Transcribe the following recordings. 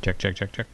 Check, check, check, check.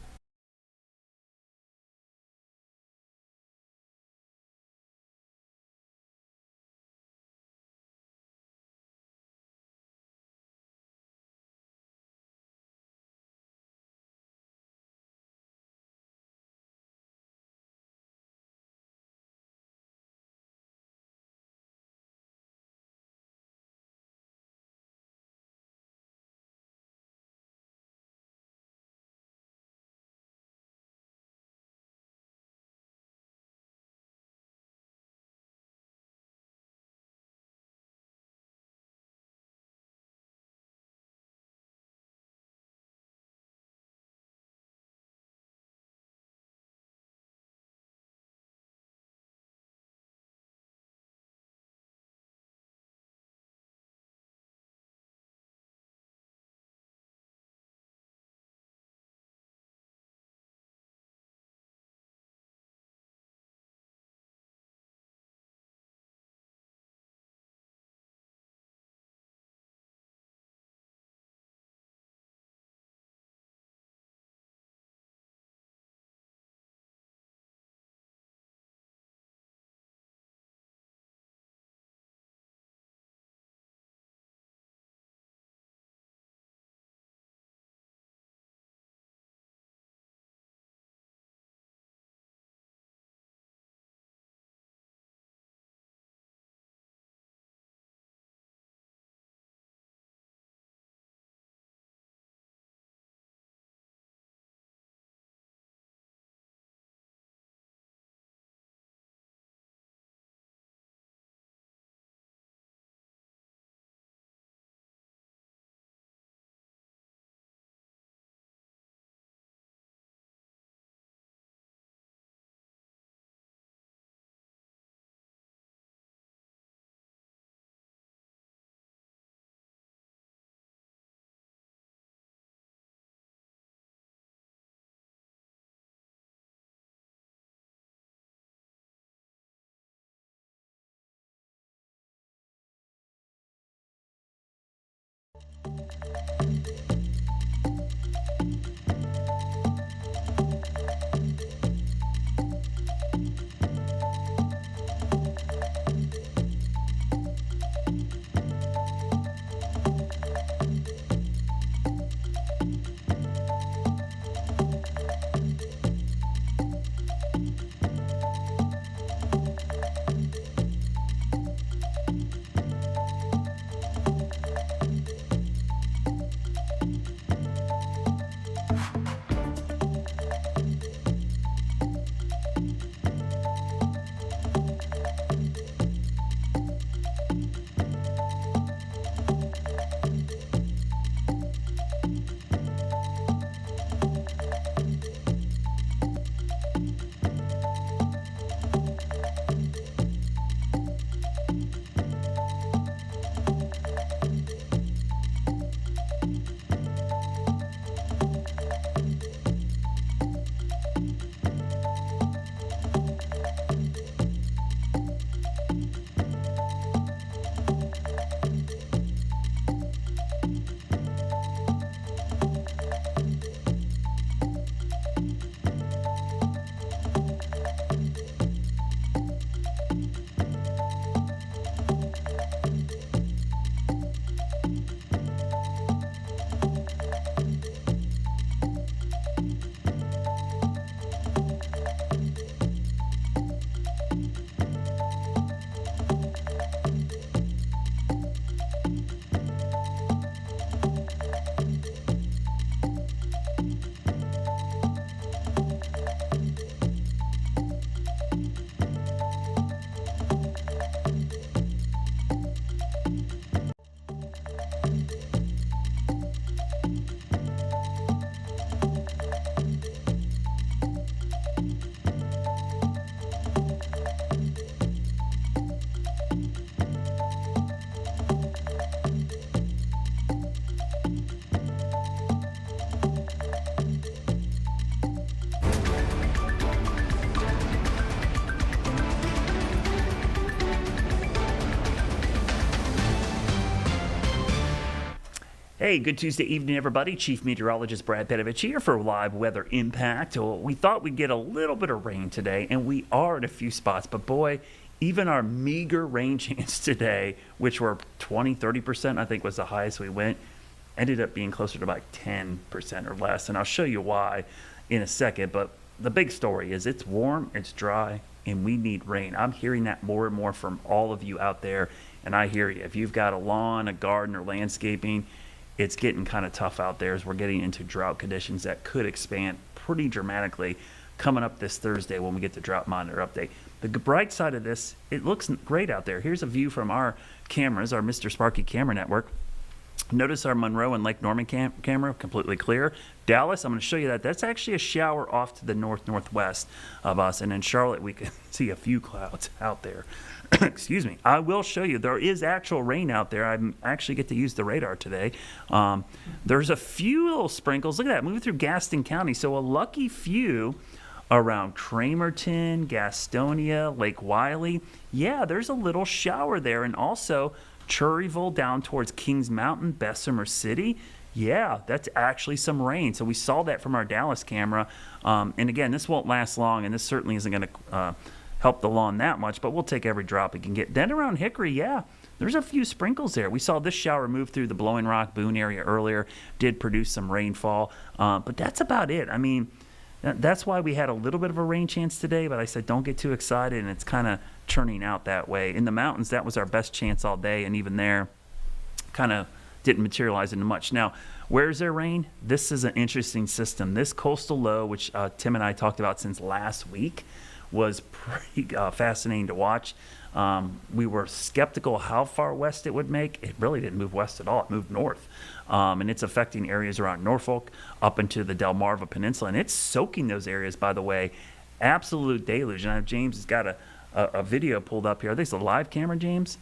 Hey, good Tuesday evening, everybody. Chief Meteorologist Brad Petovich here for Live Weather Impact. Well, we thought we'd get a little bit of rain today, and we are in a few spots. But boy, even our meager rain chance today, which were 20-30%, I think was the highest we went, ended up being closer to about 10% or less. And I'll show you why in a second. But the big story is it's warm, it's dry, and we need rain. I'm hearing that more and more from all of you out there, and I hear you. If you've got a lawn, a garden, or landscaping, it's getting kind of tough out there as we're getting into drought conditions that could expand pretty dramatically coming up this Thursday when we get the drought monitor update. The bright side of this, it looks great out there. Here's a view from our cameras, our Mr. Sparky camera network. Notice our Monroe and Lake Norman camera, completely clear. Dallas, I'm going to show you that. That's actually a shower off to the northwest of us. And in Charlotte, we can see a few clouds out there. Excuse me. I will show you. There is actual rain out there. I actually get to use the radar today. There's a few little sprinkles. Look at that, moving through Gaston County. So a lucky few around Cramerton, Gastonia, Lake Wiley. Yeah, there's a little shower there. And also Cherryville down towards Kings Mountain, Bessemer City. Yeah, that's actually some rain. So we saw that from our Dallas camera. And again, this won't last long, and this certainly isn't going to help the lawn that much, but we'll take every drop we can get. Then around Hickory, yeah, there's a few sprinkles there. We saw this shower move through the Blowing Rock, Boone area earlier, did produce some rainfall, but that's about it. I mean, that's why we had a little bit of a rain chance today, but I said don't get too excited, and it's kind of turning out that way. In the mountains, that was our best chance all day, and even there, kind of didn't materialize into much. Now, where's there rain? This is an interesting system. This coastal low, which Tim and I talked about since last week, was pretty fascinating to watch. We were skeptical how far west it would make. It really didn't move west at all. It moved north. And it's affecting areas around Norfolk up into the Delmarva Peninsula. And it's soaking those areas, by the way. Absolute deluge. And James has got a video pulled up here. I think it's a live camera, James.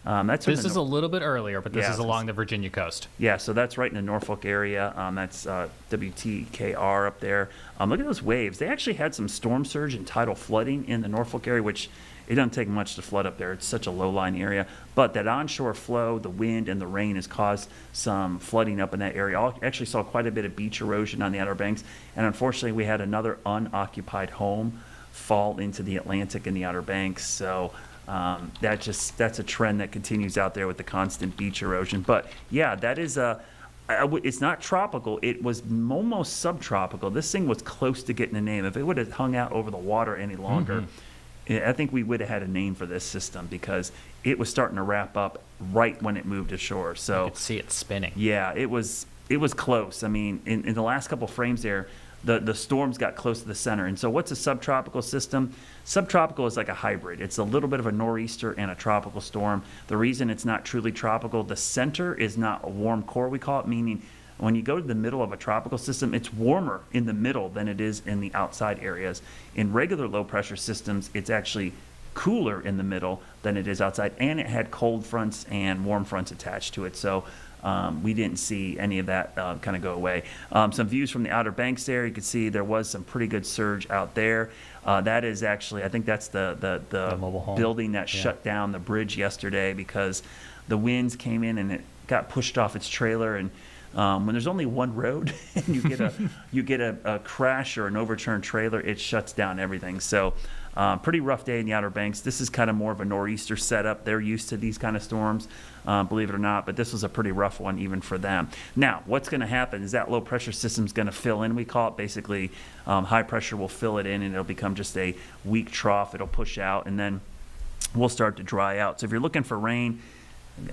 This is a little bit earlier, but this is along the Virginia coast. Yeah, so that's right in the Norfolk area. That's WTKR up there. Look at those waves. They actually had some storm surge and tidal flooding in the Norfolk area, which it doesn't take much to flood up there. It's such a low-lying area. But that onshore flow, the wind, and the rain has caused some flooding up in that area. I actually saw quite a bit of beach erosion on the Outer Banks. And unfortunately, we had another unoccupied home fall into the Atlantic and the Outer Banks. So that's a trend that continues out there with the constant beach erosion. But yeah, that is it's not tropical. It was almost subtropical. This thing was close to getting a name. If it would have hung out over the water any longer, I think we would have had a name for this system because it was starting to wrap up right when it moved ashore. So you could see it spinning. Yeah, it was close. I mean, in the last couple frames there, the storms got close to the center. And so what's a subtropical system? Subtropical is like a hybrid. It's a little bit of a nor'easter and a tropical storm. The reason it's not truly tropical, the center is not a warm core, we call it, meaning when you go to the middle of a tropical system, it's warmer in the middle than it is in the outside areas. In regular low pressure systems, it's actually cooler in the middle than it is outside, and it had cold fronts and warm fronts attached to it. So we didn't see any of that kind of go away. Some views from the Outer Banks there. You can see there was some pretty good surge out there. That is actually, I think that's the mobile home building that shut down the bridge yesterday because the winds came in and it got pushed off its trailer. And when there's only one road and you get a crash or an overturned trailer, it shuts down everything. So pretty rough day in the Outer Banks. This is kind of more of a nor'easter setup. They're used to these kind of storms, believe it or not, but this was a pretty rough one even for them. Now, what's going to happen is that low pressure system is going to fill in, we call it. Basically, high pressure will fill it in and it'll become just a weak trough. It'll push out and then we'll start to dry out. So if you're looking for rain,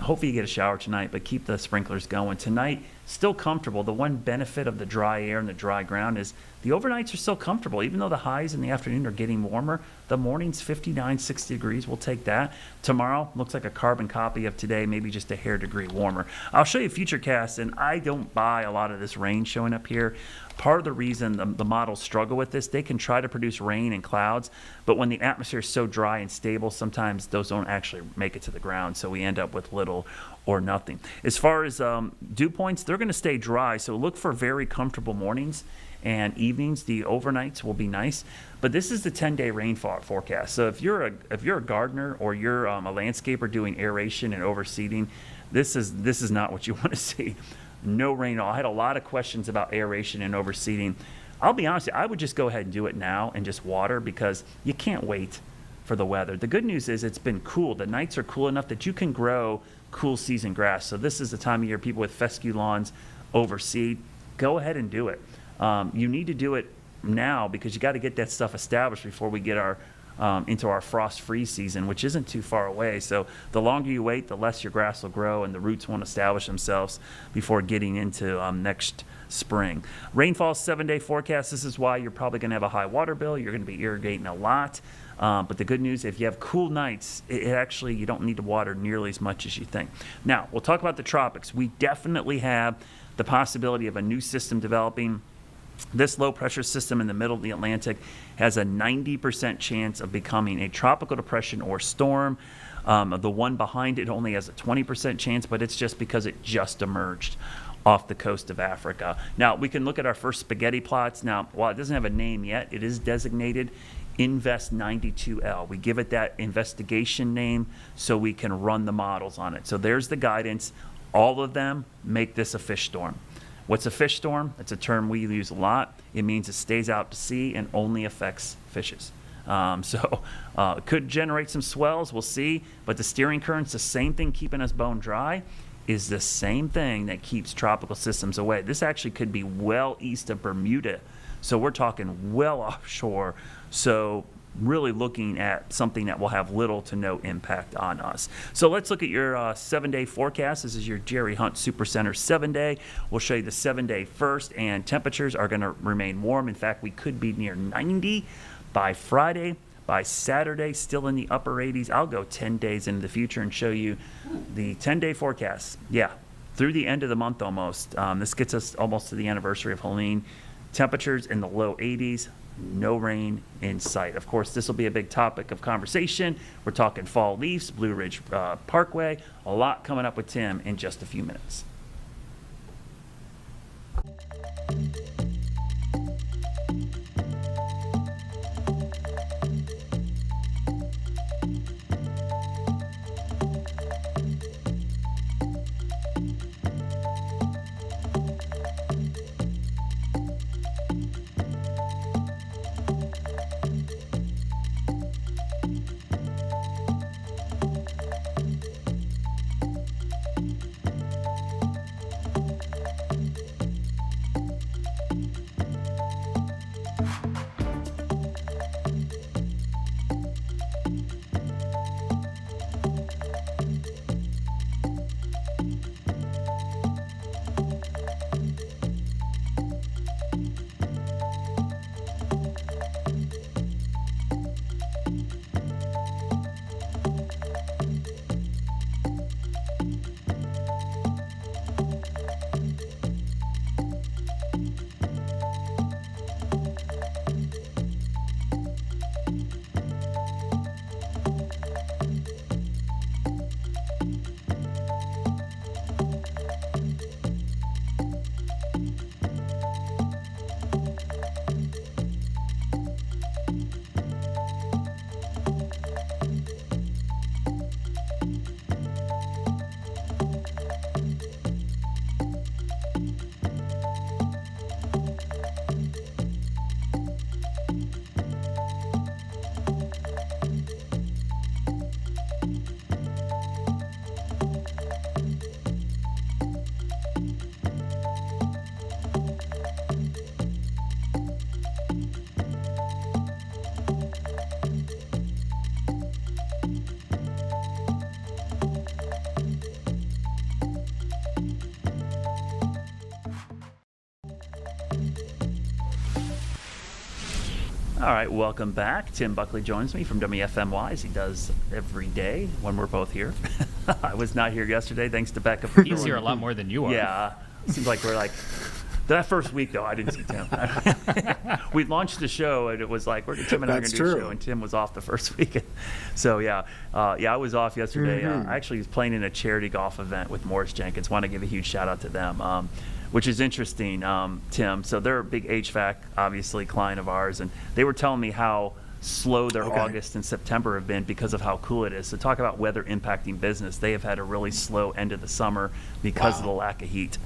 hopefully you get a shower tonight, but keep the sprinklers going. Tonight, still comfortable. The one benefit of the dry air and the dry ground is the overnights are still comfortable. Even though the highs in the afternoon are getting warmer, the morning's 59, 60 degrees. We'll take that. Tomorrow looks like a carbon copy of today, maybe just a hair degree warmer. I'll show you futurecasts, and I don't buy a lot of this rain showing up here. Part of the reason the models struggle with this, they can try to produce rain and clouds, but when the atmosphere is so dry and stable, sometimes those don't actually make it to the ground, so we end up with little or nothing. As far as dew points, they're going to stay dry, so look for very comfortable mornings and evenings. The overnights will be nice, but this is the 10-day rainfall forecast. So if you're a gardener or you're a landscaper doing aeration and overseeding, this is not what you want to see. no rain at all. I had a lot of questions about aeration and overseeding. I'll be honest, I would just go ahead and do it now and just water, because you can't wait for the weather. The good news is it's been cool. The nights are cool enough that you can grow cool season grass. So this is the time of year people with fescue lawns overseed. Go ahead and do it. You need to do it now, because you got to get that stuff established before we get our into our frost-free season, which isn't too far away. So the longer you wait, the less your grass will grow and the roots won't establish themselves before getting into next spring. Rainfall 7-day forecast. This is why you're probably going to have a high water bill. You're going to be irrigating a lot. But the good news, if you have cool nights, it actually, you don't need to water nearly as much as you think. Now, we'll talk about the tropics. We definitely have the possibility of a new system developing. This low pressure system in the middle of the Atlantic has a 90% chance of becoming a tropical depression or storm. The one behind it only has a 20% chance, but it's just because it just emerged off the coast of Africa. Now, we can look at our first spaghetti plots. Now, while it doesn't have a name yet, it is designated Invest 92L. We give it that investigation name so we can run the models on it. So there's the guidance. All of them make this a fish storm. What's a fish storm? It's a term we use a lot. It means it stays out to sea and only affects fishes. It could generate some swells, we'll see, but the steering current's the same thing keeping us bone dry, is the same thing that keeps tropical systems away. This actually could be well east of Bermuda, so we're talking well offshore. So really looking at something that will have little to no impact on us. So let's look at your 7-day forecast. This is your Jerry Hunt Supercenter 7-day. We'll show you the 7-day first, and temperatures are going to remain warm. In fact, we could be near 90 by Friday. By Saturday, still in the upper 80s. I'll go 10 days into the future and show you the 10-day forecast. Yeah, through the end of the month almost. This gets us almost to the anniversary of Helene. Temperatures in the low 80s. No rain in sight. Of course, this will be a big topic of conversation. We're talking fall leaves, Blue Ridge Parkway. A lot coming up with Tim in just a few minutes. All right, welcome back. Tim Buckley joins me from WFMY, as he does every day when we're both here. I was not here yesterday, thanks to Becca. He's here a lot more than you are. Yeah, seems like we're like, that first week though, I didn't see Tim. We launched the show and it was like, Tim and I are going to do a show, and Tim was off the first week. So I was off yesterday. I actually was playing in a charity golf event with Morris Jenkins. Want to give a huge shout out to them. Which is interesting, Tim. So they're a big HVAC, obviously, client of ours, and they were telling me how slow their August and September have been because of how cool it is. So talk about weather impacting business. They have had a really slow end of the summer because of the lack of heat.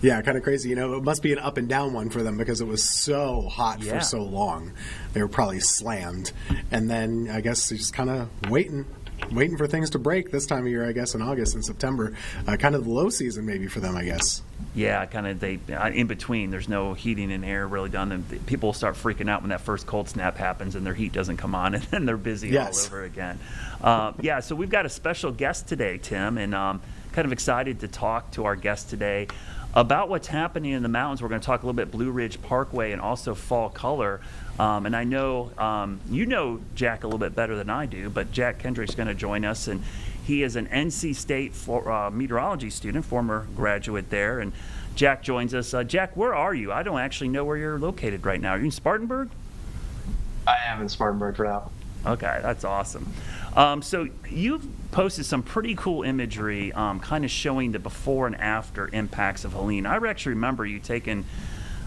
Yeah, kind of crazy. It must be an up and down one for them because it was so hot for so long. They were probably slammed. And then I guess they're just kind of waiting for things to break this time of year, I guess, in August and September. Kind of the low season maybe for them, I guess. Yeah, kind of in between. There's no heating and air really done. And people will start freaking out when that first cold snap happens and their heat doesn't come on, and then they're busy all over again. So we've got a special guest today, Tim, and kind of excited to talk to our guest today about what's happening in the mountains. We're going to talk a little bit Blue Ridge Parkway and also Fall Color. And I know you know Jack a little bit better than I do, but Jack Kendrick's going to join us, and he is an NC State meteorology student, former graduate there. And Jack joins us. Jack, where are you? I don't actually know where you're located right now. Are you in Spartanburg? I am in Spartanburg for now. Okay, that's awesome. So you've posted some pretty cool imagery kind of showing the before and after impacts of Helene. I actually remember you taking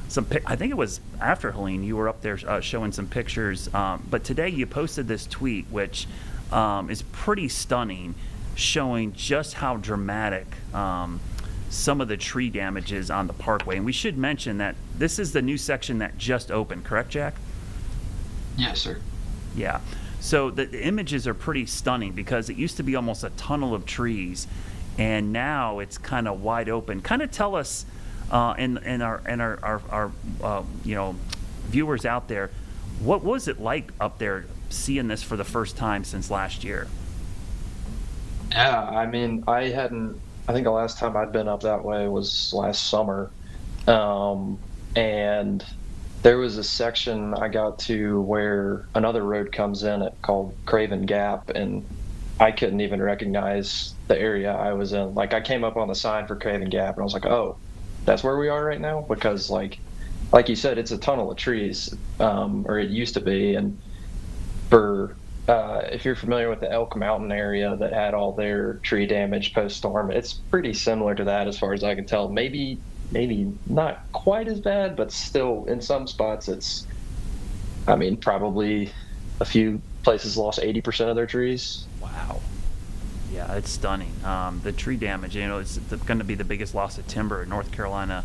some I think it was after Helene, you were up there showing some pictures. But today you posted this tweet, which is pretty stunning, showing just how dramatic some of the tree damage is on the parkway. And we should mention that this is the new section that just opened, correct, Jack? Yes, sir. Yeah. So the images are pretty stunning because it used to be almost a tunnel of trees, and now it's kind of wide open. Kind of tell us, and our viewers out there, what was it like up there seeing this for the first time since last year? Yeah, I mean, I think the last time I'd been up that way was last summer, and there was a section I got to where another road comes in called Craven Gap, and I couldn't even recognize the area I was in. Like, I came up on the sign for Craven Gap, and I was like, oh, that's where we are right now? Because, like you said, it's a tunnel of trees, or it used to be. And if you're familiar with the Elk Mountain area that had all their tree damage post-storm, it's pretty similar to that as far as I can tell. Maybe not quite as bad, but still in some spots it's, I mean, probably a few places lost 80% of their trees. Wow. Yeah, it's stunning. The tree damage, it's going to be the biggest loss of timber in North Carolina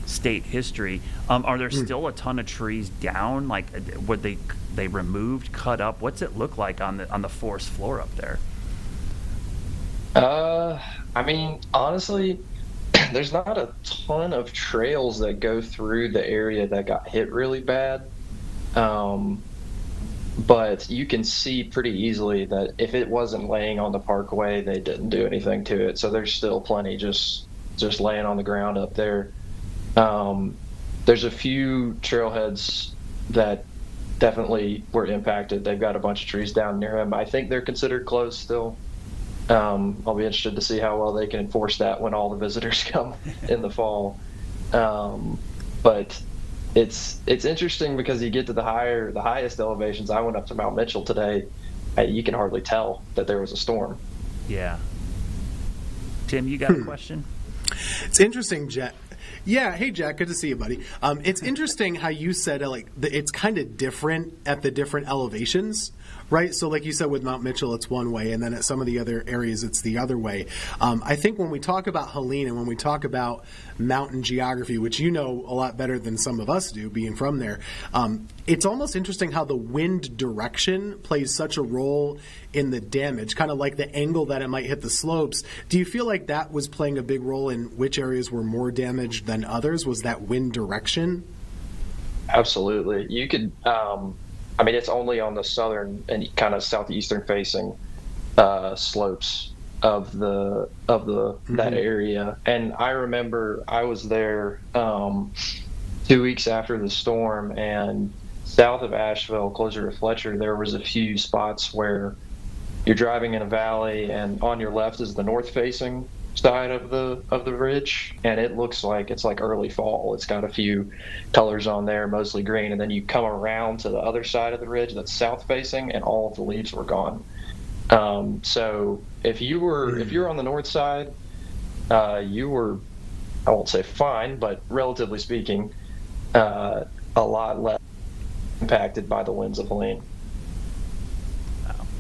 state history. Are there still a ton of trees down? Like, were they removed, cut up? What's it look like on the forest floor up there? I mean, honestly, there's not a ton of trails that go through the area that got hit really bad. But you can see pretty easily that if it wasn't laying on the parkway, they didn't do anything to it. So there's still plenty just laying on the ground up there. There's a few trailheads that definitely were impacted. They've got a bunch of trees down near them. I think they're considered closed still. I'll be interested to see how well they can enforce that when all the visitors come in the fall. But it's interesting because you get to the highest elevations. I went up to Mount Mitchell today. You can hardly tell that there was a storm. Yeah. Tim, you got a question? It's interesting, Jack. Yeah, hey Jack, good to see you, buddy. It's interesting how you said it's kind of different at the different elevations, right? So like you said with Mount Mitchell, it's one way, and then at some of the other areas, it's the other way. I think when we talk about Helene and when we talk about mountain geography, which you know a lot better than some of us do, being from there, it's almost interesting how the wind direction plays such a role in the damage, kind of like the angle that it might hit the slopes. Do you feel like that was playing a big role in which areas were more damaged than others? Was that wind direction? Absolutely. You could, I mean, it's only on the southern and kind of southeastern facing slopes of that area. And I remember I was there 2 weeks after the storm, and south of Asheville, closer to Fletcher, there was a few spots where you're driving in a valley, and on your left is the north-facing side of the ridge, and it looks like it's like early fall. It's got a few colors on there, mostly green, and then you come around to the other side of the ridge that's south-facing, and all of the leaves were gone. So if you were on the north side, you were, I won't say fine, but relatively speaking, a lot less impacted by the winds of Helene.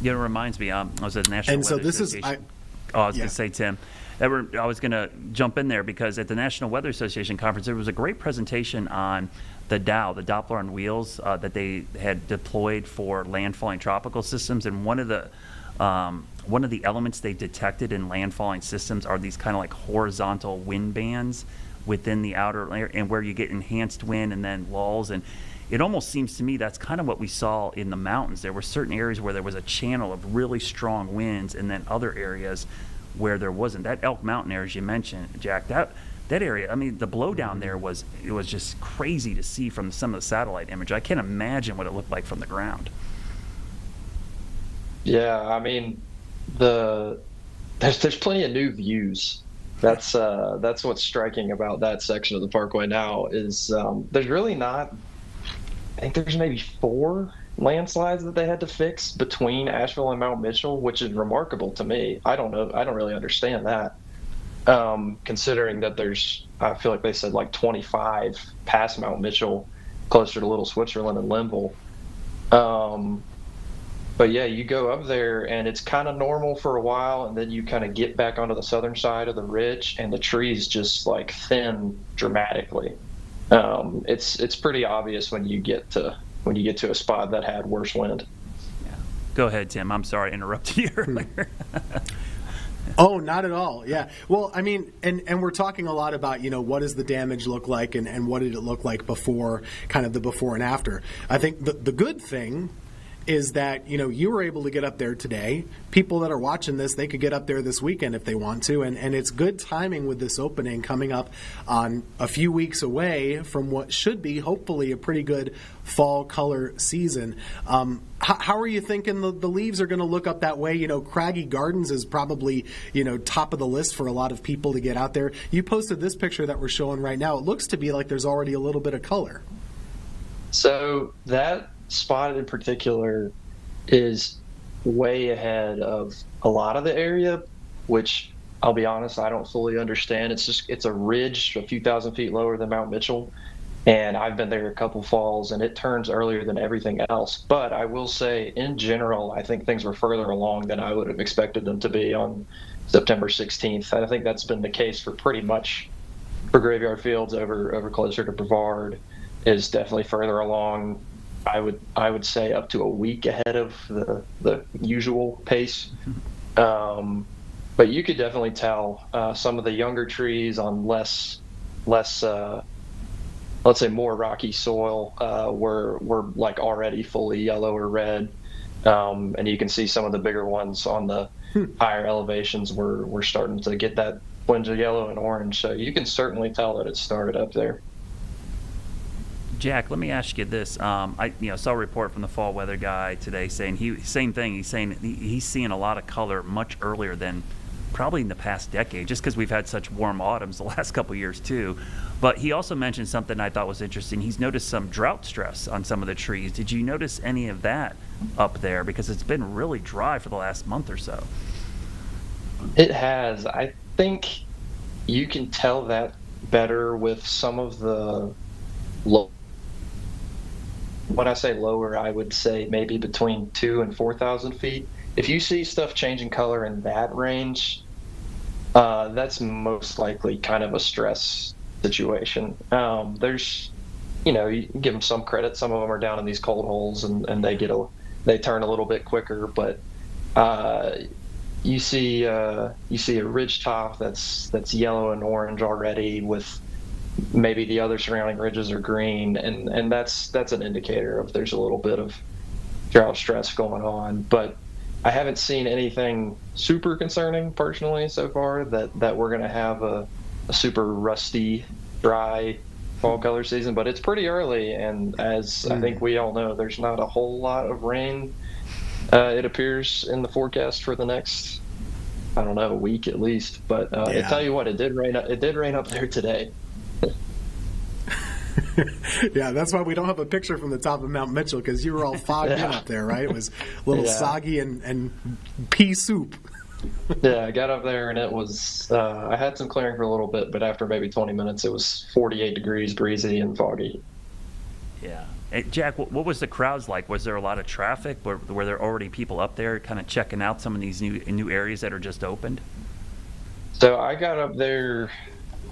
It reminds me, I was at the National And so Weather this is, Association. I I was going to say, Tim, I was going to jump in there because at the National Weather Association conference, there was a great presentation on the Dow, the Doppler on wheels that they had deployed for landfalling tropical systems. And one of the elements they detected in landfalling systems are these kind of like horizontal wind bands within the outer layer, and where you get enhanced wind and then lulls. And it almost seems to me that's kind of what we saw in the mountains. There were certain areas where there was a channel of really strong winds, and then other areas where there wasn't. That Elk Mountain area, as you mentioned, Jack, that area, I mean, the blowdown there was just crazy to see from some of the satellite image. I can't imagine what it looked like from the ground. Yeah, I mean, there's plenty of new views. That's what's striking about that section of the parkway now is there's really not. I think there's maybe 4 landslides that they had to fix between Asheville and Mount Mitchell, which is remarkable to me. I don't know. I don't really understand that. Considering that I feel like they said like 25 past Mount Mitchell, closer to Little Switzerland and Linville. But yeah, you go up there and it's kind of normal for a while, and then you kind of get back onto the southern side of the ridge, and the trees just like thin dramatically. It's pretty obvious when you get to a spot that had worse wind. Yeah. Go ahead, Tim. I'm sorry I interrupted you earlier. Oh, not at all. Yeah. Well, I mean, and we're talking a lot about, what does the damage look like and what did it look like before, kind of the before and after. I think the good thing is that, you were able to get up there today. People that are watching this, they could get up there this weekend if they want to. And it's good timing with this opening coming up on a few weeks away from what should be, hopefully, a pretty good fall color season. How are you thinking the leaves are going to look up that way? Craggy Gardens is probably, top of the list for a lot of people to get out there. You posted this picture that we're showing right now. It looks to be like there's already a little bit of color. So that spot in particular is way ahead of a lot of the area, which I'll be honest, I don't fully understand. It's a ridge a few thousand feet lower than Mount Mitchell, and I've been there a couple falls, and it turns earlier than everything else. But I will say, in general, I think things were further along than I would have expected them to be on September 16th. I think that's been the case for pretty much for Graveyard Fields over closer to Brevard is definitely further along. I would say up to a week ahead of the usual pace. But you could definitely tell some of the younger trees on less let's say more rocky soil were like already fully yellow or red. And you can see some of the bigger ones on the higher elevations were starting to get that twinge of yellow and orange. So you can certainly tell that it started up there. Jack, let me ask you this. I saw a report from the fall weather guy today saying same thing. He's saying he's seeing a lot of color much earlier than probably in the past decade, just because we've had such warm autumns the last couple of years too. But he also mentioned something I thought was interesting. He's noticed some drought stress on some of the trees. Did you notice any of that up there? Because it's been really dry for the last month or so. It has. I think you can tell that better with some of the low. When I say lower, I would say maybe between 2,000 and 4,000 feet. If you see stuff changing color in that range, that's most likely kind of a stress situation. There's, you can give them some credit. Some of them are down in these cold holes and they turn a little bit quicker. But you see a ridge top that's yellow and orange already with maybe the other surrounding ridges are green, and that's an indicator of there's a little bit of drought stress going on. But I haven't seen anything super concerning personally so far that we're going to have a super rusty, dry fall color season. But it's pretty early, and as I think we all know, there's not a whole lot of rain. It appears in the forecast for the next, I don't know, a week at least. But I tell you what, it did rain up there today. Yeah, that's why we don't have a picture from the top of Mount Mitchell, because you were all fogged in up there, right? It was a little soggy and pea soup. Yeah, I got up there and it was, I had some clearing for a little bit, but after maybe 20 minutes, it was 48 degrees, breezy and foggy. Yeah. Hey, Jack, what was the crowds like? Was there a lot of traffic? Were there already people up there kind of checking out some of these new areas that are just opened? So I got up there.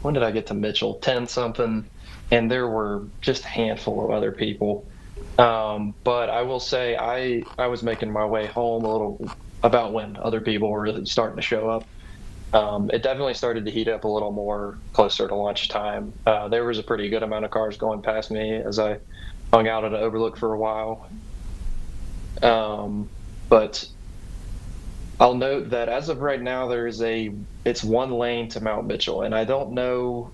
When did I get to Mitchell? 10 something, and there were just a handful of other people. But I will say I was making my way home a little about when other people were really starting to show up. It definitely started to heat up a little more closer to lunchtime. There was a pretty good amount of cars going past me as I hung out at an overlook for a while. But I'll note that as of right now, it's one lane to Mount Mitchell, and I don't know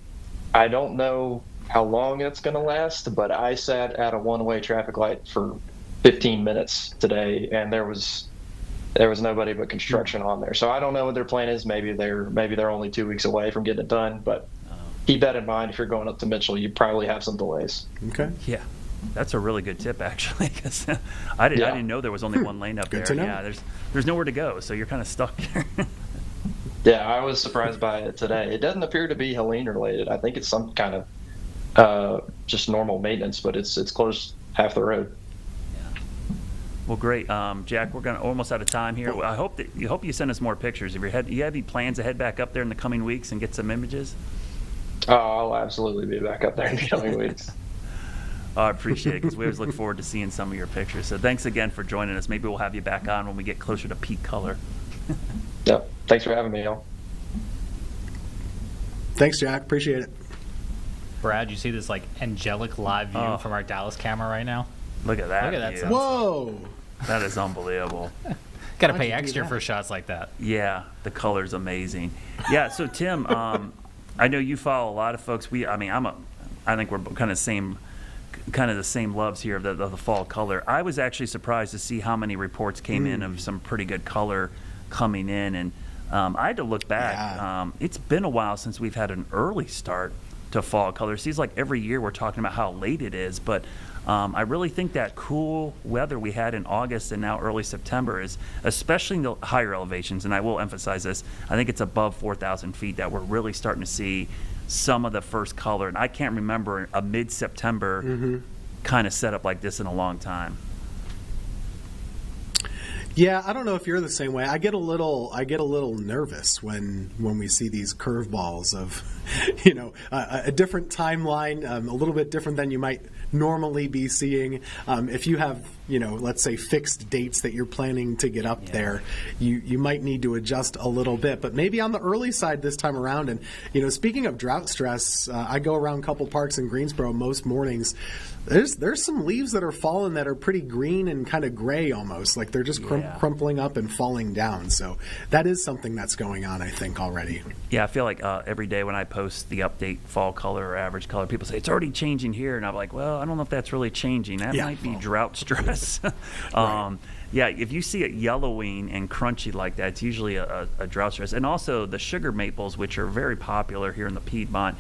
how long it's going to last, but I sat at a one-way traffic light for 15 minutes today, and there was nobody but construction on there. So I don't know what their plan is. Maybe they're only 2 weeks away from getting it done, but keep that in mind. If you're going up to Mitchell, you probably have some delays. Okay. Yeah. That's a really good tip, actually, because I didn't know there was only one lane up Good there. to know. Yeah, there's nowhere to go, so you're kind of stuck there. Yeah, I was surprised by it today. It doesn't appear to be Helene related. I think it's some kind of just normal maintenance, but it's closed half the road. Well, great, Jack. We're almost out of time here. I hope you send us more pictures. You have any plans to head back up there in the coming weeks and get some images? Oh, I'll absolutely be back up there in the coming weeks. I appreciate it, because we always look forward to seeing some of your pictures. So thanks again for joining us. Maybe we'll have you back on when we get closer to peak color. Yep. Thanks for having me, y'all. Thanks, Jack. Appreciate it. Brad, you see this like angelic live view from our Dallas camera right now? Look at that. Look at that view. sunset. Whoa. That is unbelievable. Got to How'd pay you do extra that? for shots like that. Yeah, the color's amazing. Yeah, so Tim, I know you follow a lot of folks. I think we're kind of the same loves here of the fall color. I was actually surprised to see how many reports came in of some pretty good color coming in, and I had to look back. Yeah. It's been a while since we've had an early start to fall color. It seems like every year we're talking about how late it is, but I really think that cool weather we had in August and now early September is, especially in the higher elevations, and I will emphasize this, I think it's above 4,000 feet that we're really starting to see some of the first color. And I can't remember a mid-September kind of setup like this in a long time. Yeah, I don't know if you're the same way. I get a little nervous when we see these curveballs of, a different timeline, a little bit different than you might normally be seeing. If you have, let's say fixed dates that you're planning to get up there, you might need to adjust a little bit, but maybe on the early side this time around. And, speaking of drought stress, I go around a couple parks in Greensboro most mornings. There's some leaves that are falling that are pretty green and kind of gray almost, like they're just crumpling up and falling down. So that is something that's going on, I think, already. Yeah, I feel like every day when I post the update fall color or average color, people say it's already changing here, and I'm like, well, I don't know if that's really changing. That might be drought stress. Right. Yeah, if you see it yellowing and crunchy like that, it's usually a drought stress. And also the sugar maples, which are very popular here in the Piedmont,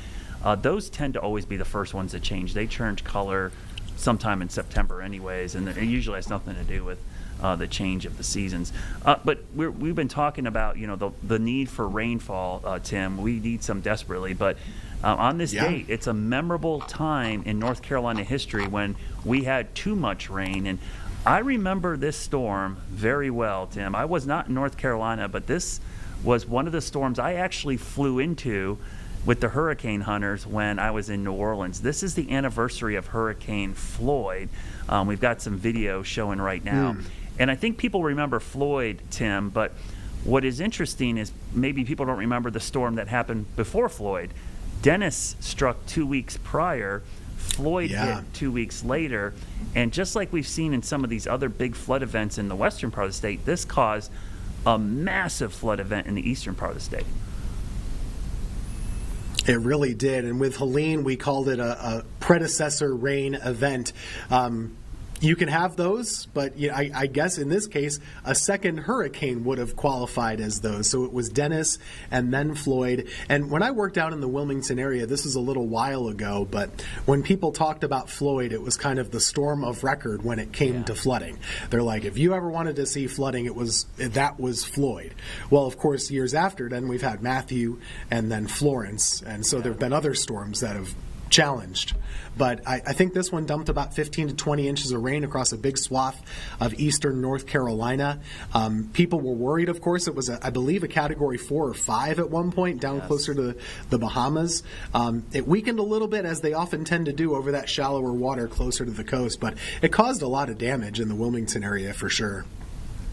those tend to always be the first ones to change. They change color sometime in September anyways, and it usually has nothing to do with the change of the seasons. But we've been talking about, the need for rainfall, Tim. We need some desperately, but on this date, it's a memorable time in North Carolina history when we had too much rain. And I remember this storm very well, Tim. I was not in North Carolina, but this was one of the storms I actually flew into with the hurricane hunters when I was in New Orleans. This is the anniversary of Hurricane Floyd. We've got some video showing right now. And I think people remember Floyd, Tim, but what is interesting is maybe people don't remember the storm that happened before Floyd. Dennis struck 2 weeks prior. Floyd hit 2 weeks later. And just like we've seen in some of these other big flood events in the western part of the state, this caused a massive flood event in the eastern part of the state. It really did. And with Helene, we called it a predecessor rain event. You can have those, but I guess in this case, a second hurricane would have qualified as those. So it was Dennis and then Floyd. And when I worked out in the Wilmington area, this was a little while ago, but when people talked about Floyd, it was kind of the storm of record when it came to flooding. They're like, if you ever wanted to see flooding, that was Floyd. Well, of course, years after, then we've had Matthew and then Florence. And so there have been other storms that have challenged. But I think this one dumped about 15 to 20 inches of rain across a big swath of eastern North Carolina. People were worried, of course. It was, I believe, a Category 4 or 5 at one point, down closer to the Bahamas. It weakened a little bit, as they often tend to do, over that shallower water closer to the coast. But it caused a lot of damage in the Wilmington area for sure.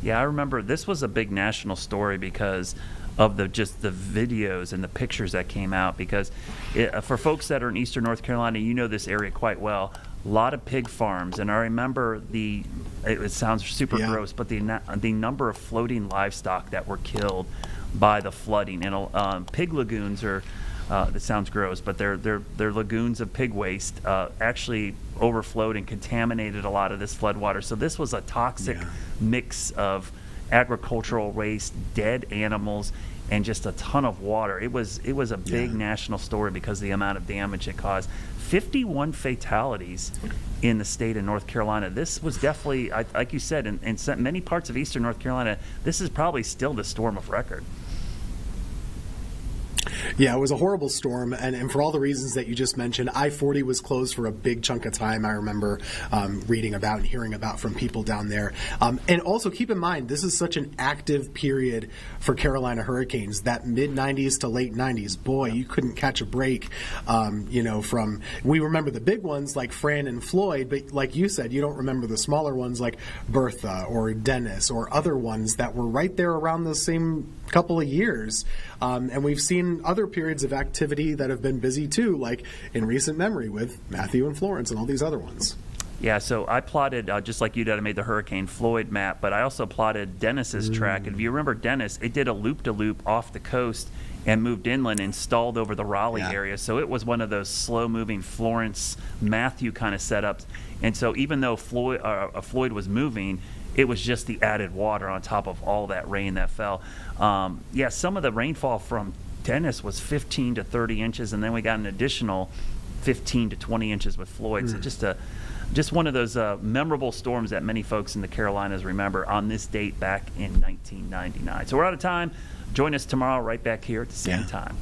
Yeah, I remember this was a big national story because of the videos and the pictures that came out. Because for folks that are in eastern North Carolina, you know this area quite well. A lot of pig farms, and I remember it sounds super gross, but the number of floating livestock that were killed by the flooding. And pig lagoons are, that sounds gross, but they're lagoons of pig waste actually overflowed and contaminated a lot of this floodwater. So this was a toxic mix of agricultural waste, dead animals, and just a ton of water. It was a big national story because of the amount of damage it caused. 51 fatalities in the state of North Carolina. This was definitely, like you said, in many parts of eastern North Carolina, this is probably still the storm of record. Yeah, it was a horrible storm, and for all the reasons that you just mentioned. I-40 was closed for a big chunk of time, I remember reading about and hearing about from people down there. And also keep in mind, this is such an active period for Carolina hurricanes, that mid-90s to late 90s. Boy, you couldn't catch a break, we remember the big ones like Fran and Floyd, but like you said, you don't remember the smaller ones like Bertha or Dennis or other ones that were right there around the same couple of years. And we've seen other periods of activity that have been busy too, like in recent memory with Matthew and Florence and all these other ones. Yeah, so I plotted, just like you did, I made the Hurricane Floyd map, but I also plotted Dennis's track. And if you remember Dennis, it did a loop-to-loop off the coast and moved inland and stalled over the Raleigh area. So it was one of those slow-moving Florence, Matthew kind of setups. And so even though Floyd was moving, it was just the added water on top of all that rain that fell. Some of the rainfall from Dennis was 15 to 30 inches, and then we got an additional 15 to 20 inches with Floyd. So just one of those memorable storms that many folks in the Carolinas remember on this date back in 1999. So we're out of time. Join us tomorrow right back here at the same time.